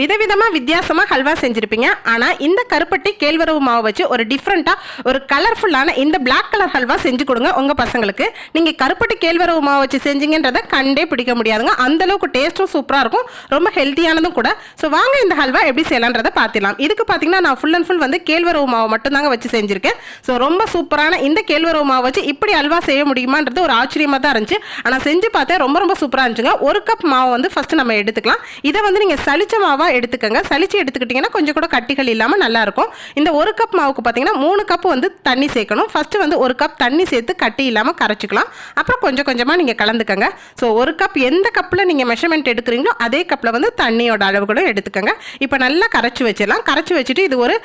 விதவிதமாக வித்தியாசமாக ஹல்வா செஞ்சுருப்பீங்க. ஆனால் இந்த கருப்பட்டி கேழ்வரகு மாவு வச்சு ஒரு டிஃப்ரெண்ட்டாக ஒரு கலர்ஃபுல்லான இந்த பிளாக் கலர் ஹல்வா செஞ்சு கொடுங்க உங்கள் பசங்களுக்கு. நீங்கள் கருப்பட்டி கேழ்வரகு மாவு வச்சு செஞ்சீங்கன்றதை கண்டே பிடிக்க முடியாதுங்க. அந்தளவுக்கு டேஸ்ட்டும் சூப்பராக இருக்கும், ரொம்ப ஹெல்த்தியானதும் கூட. ஸோ வாங்க இந்த ஹல்வா எப்படி செய்யலான்றதை பார்த்துலாம். இதுக்கு பார்த்தீங்கன்னா நான் ஃபுல் அண்ட் ஃபுல் வந்து கேழ்வரகு மாவு மட்டும்தாங்க வச்சு செஞ்சுருக்கேன். ஸோ ரொம்ப சூப்பரான இந்த கேழ்வரகு மாவு வச்சு இப்படி ஹல்வா செய்ய முடியுமான்றது ஒரு ஆச்சரியமாக தான் இருந்துச்சு. ஆனால் செஞ்சு பார்த்தேன், ரொம்ப ரொம்ப சூப்பராக இருந்துச்சுங்க. ஒரு கப் மாவு வந்து ஃபஸ்ட்டு நம்ம எடுத்துக்கலாம். இதை வந்து நீங்கள் சளிச்ச மாவாக எடுத்துக்கங்க. சளிச்சு எடுத்துக்கிட்டிங்கன்னா கொஞ்சம் கூட கட்டிகள் இல்லாமல் நல்லாயிருக்கும். இந்த ஒரு கப் மாவுக்கு பார்த்தீங்கன்னா 3 கப் வந்து தண்ணி சேர்க்கணும். ஃபஸ்ட்டு வந்து ஒரு கப் தண்ணி சேர்த்து கட்டி இல்லாமல் கரைச்சிக்கலாம். அப்புறம் கொஞ்சம் கொஞ்சமாக நீங்கள் கலந்துக்கங்க. ஸோ ஒரு கப் எந்த கப்பில் நீங்கள் மெஷர்மெண்ட் எடுக்கிறீங்களோ அதே கப்பில் வந்து தண்ணியோட அளவுகளும் எடுத்துக்கங்க. இப்போ நல்லா கரைச்சி வச்சிடலாம். கரைச்சி வச்சுட்டு இது ஒரு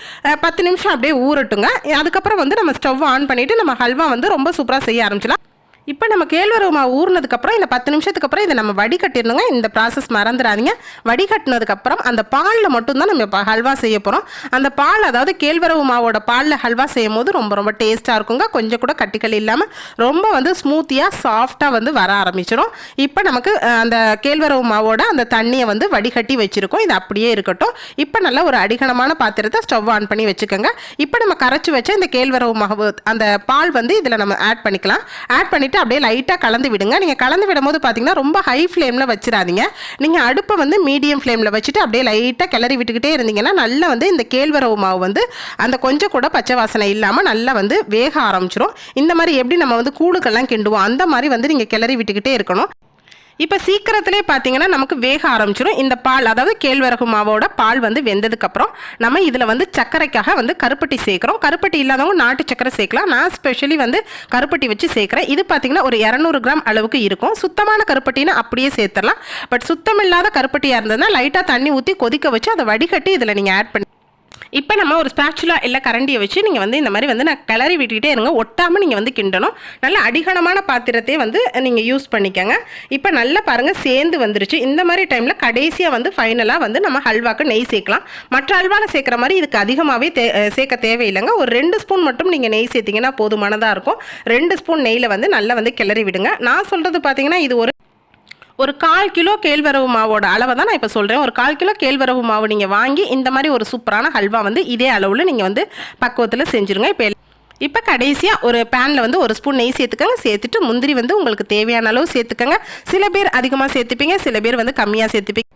10 நிமிஷம் அப்படியே ஊறட்டுங்க. அதுக்கப்புறம் வந்து நம்ம ஸ்டவ் ஆன் பண்ணிவிட்டு நம்ம ஹல்வா வந்து ரொம்ப சூப்பராக செய்ய ஆரம்பிச்சிடலாம். இப்போ நம்ம கேழ்வரகு மாவு ஊறினதுக்கப்புறம் இந்த 10 நிமிஷத்துக்கு அப்புறம் இதை நம்ம வடிகட்டிடணுங்க. இந்த ப்ராசஸ் மறந்துடாதீங்க. வடிகட்டினதுக்கப்புறம் அந்த பாலில் மட்டும்தான் நம்ம இப்போ ஹல்வா செய்ய போகிறோம். அந்த பால், அதாவது கேழ்வரகு மாவோட பாலில் ஹல்வா செய்யும் போது ரொம்ப ரொம்ப டேஸ்ட்டாக இருக்குங்க. கொஞ்சம் கூட கட்டிகள் இல்லாமல் ரொம்ப வந்து ஸ்மூத்தியாக சாஃப்டாக வந்து வர ஆரம்பிச்சிடும். இப்போ நமக்கு அந்த கேழ்வரகு மாவோட அந்த தண்ணியை வந்து வடிகட்டி வச்சுருக்கோம். இது அப்படியே இருக்கட்டும். இப்போ நல்லா ஒரு அடிகனமான பாத்திரத்தை ஸ்டவ் ஆன் பண்ணி வச்சுக்கோங்க. இப்போ நம்ம கரைச்சி வச்ச இந்த கேழ்வரகு மாவு அந்த பால் வந்து இதில் நம்ம ஆட் பண்ணிக்கலாம். ஆட் பண்ணிவிட்டு அப்படியே லைட்டாக கலந்து விடுங்க. நீங்கள் கலந்து விடும்போது பார்த்தீங்கன்னா ரொம்ப ஹை ஃப்ளேமில் வச்சிடாதீங்க. நீங்கள் அடுப்பை வந்து மீடியம் ஃப்ளேமில் வச்சுட்டு அப்படியே லைட்டாக கிளறி விட்டுக்கிட்டே இருந்தீங்கன்னா நல்லா வந்து இந்த கேழ்வரகு மாவு வந்து அந்த கொஞ்சம் கூட பச்சை வாசனை இல்லாமல் நல்லா வந்து வேக ஆரம்பிச்சிடும். இந்த மாதிரி எப்படி நம்ம வந்து கூழுக்கெல்லாம் கிண்டுவோம் அந்த மாதிரி வந்து நீங்கள் கிளறி விட்டுக்கிட்டே இருக்கணும். இப்போ சீக்கிரத்திலே பார்த்தீங்கன்னா நமக்கு வேக ஆரம்பிச்சிடும் இந்த பால், அதாவது கேழ்வரகு மாவோட பால் வந்து வெந்ததுக்கப்புறம் நம்ம இதில் வந்து சர்க்கரைக்காக வந்து கருப்பட்டி சேர்க்குறோம். கருப்பட்டி இல்லாதவங்க நாட்டு சர்க்கரை சேர்க்கலாம். நான் ஸ்பெஷலி வந்து கருப்பட்டி வச்சு சேர்க்குறேன். இது பார்த்தீங்கன்னா ஒரு 200 கிராம் அளவுக்கு இருக்கும். சுத்தமான கருப்பட்டினா அப்படியே சேர்த்துடலாம். பட் சுத்தம் இல்லாத கருப்பட்டியாக இருந்ததுன்னா லைட்டாக தண்ணி ஊற்றி கொதிக்க வச்சு அதை வடிகட்டி இதில் நீங்கள் ஆட் பண்ணி இப்போ நம்ம ஒரு ஸ்பேச்சுலா இல்லை கரண்டியை வச்சு நீங்கள் வந்து இந்த மாதிரி வந்து நான் கிளறி விட்டுக்கிட்டே இருங்க. ஒட்டாமல் நீங்கள் வந்து கிண்டணும். நல்ல அடிகனமான பாத்திரத்தையே வந்து நீங்கள் யூஸ் பண்ணிக்கோங்க. இப்போ நல்லா பாருங்கள் சேர்ந்து வந்துருச்சு. இந்த மாதிரி டைமில் கடைசியாக வந்து ஃபைனலாக வந்து நம்ம ஹல்வாக்கு நெய் சேர்க்கலாம். மற்ற ஹல்வாவில் சேர்க்குற மாதிரி இதுக்கு அதிகமாகவே சேர்க்க தேவையில்லைங்க. ஒரு 2 ஸ்பூன் மட்டும் நீங்கள் நெய் சேர்த்திங்கன்னா போதுமானதாக இருக்கும். 2 ஸ்பூன் நெய்யில் வந்து நல்லா வந்து கிளறி விடுங்க. நான் சொல்கிறது பார்த்தீங்கன்னா இது ஒரு 1/4 கிலோ கேழ்வரகு மாவோட அளவை தான் நான் இப்போ சொல்கிறேன். ஒரு 1/4 கிலோ கேழ்வரகு மாவு நீங்கள் வாங்கி இந்த மாதிரி ஒரு சூப்பரான ஹல்வா வந்து இதே அளவில் நீங்கள் வந்து பக்குவத்தில் செஞ்சுருங்க. இப்போ கடைசியாக ஒரு பேனில் வந்து 1 ஸ்பூன் நெய் சேர்த்துக்கங்க. சேர்த்துட்டு முந்திரி வந்து உங்களுக்கு தேவையான அளவு சேர்த்துக்கங்க. சில பேர் அதிகமாக சேர்த்துப்பீங்க, சில பேர் வந்து கம்மியாக சேர்த்துப்பீங்க.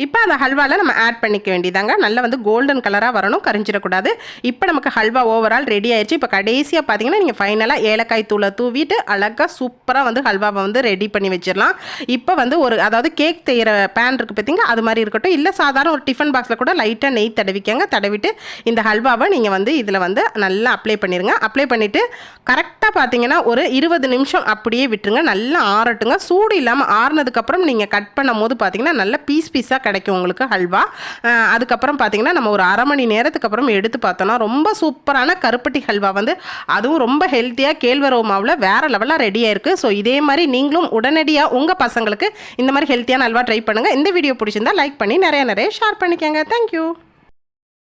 இப்போ அந்த ஹல்வாவில் நம்ம ஆட் பண்ணிக்க வேண்டியதாங்க. நல்லா வந்து கோல்டன் கலராக வரணும், கரிஞ்சிடக்கூடாது. இப்போ நமக்கு ஹல்வா ஓவரால் ரெடி ஆயிடுச்சு. இப்போ கடைசியாக பார்த்தீங்கன்னா நீங்கள் ஃபைனலாக ஏலக்காய் தூளை தூவிட்டு அழகாக சூப்பராக வந்து ஹல்வாவை வந்து ரெடி பண்ணி வச்சிடலாம். இப்போ வந்து அதாவது கேக் செய்கிற பேன் இருக்குது பார்த்தீங்களா, அது மாதிரி இருக்கட்டும். இல்லை சாதாரண ஒரு டிஃபன் பாக்ஸில் கூட லைட்டாக நெய் தடவிக்கங்க. தடவிட்டு இந்த ஹல்வாவை நீங்கள் வந்து இதில் வந்து நல்லா அப்ளை பண்ணிடுங்க. அப்ளை பண்ணிவிட்டு கரெக்டாக பார்த்தீங்கன்னா ஒரு 20 நிமிஷம் அப்படியே விட்டுருங்க. நல்லா ஆறட்டுங்க. சூடு இல்லாமல் ஆறுனதுக்கப்புறம் நீங்கள் கட் பண்ணும் போது பார்த்தீங்கன்னா நல்லா பீஸாக கிடைக்கும் உங்களுக்கு ஹல்வா. அதுக்கப்புறம் பார்த்தீங்கன்னா நம்ம ஒரு 1/2 மணி நேரத்துக்கு அப்புறம் எடுத்து பார்த்தோன்னா ரொம்ப சூப்பரான கருப்பட்டி ஹல்வா வந்து அதுவும் ரொம்ப ஹெல்த்தியாக கேழ்வரகு மாவில் வேறு லெவலாக ரெடியாக இருக்குது. ஸோ இதே மாதிரி நீங்களும் உடனடியாக உங்கள் பசங்களுக்கு இந்த மாதிரி ஹெல்த்தியான ஹல்வா ட்ரை பண்ணுங்கள். இந்த வீடியோ பிடிச்சிருந்தா லைக் பண்ணி நிறைய ஷேர் பண்ணிக்கோங்க. தேங்க்யூ.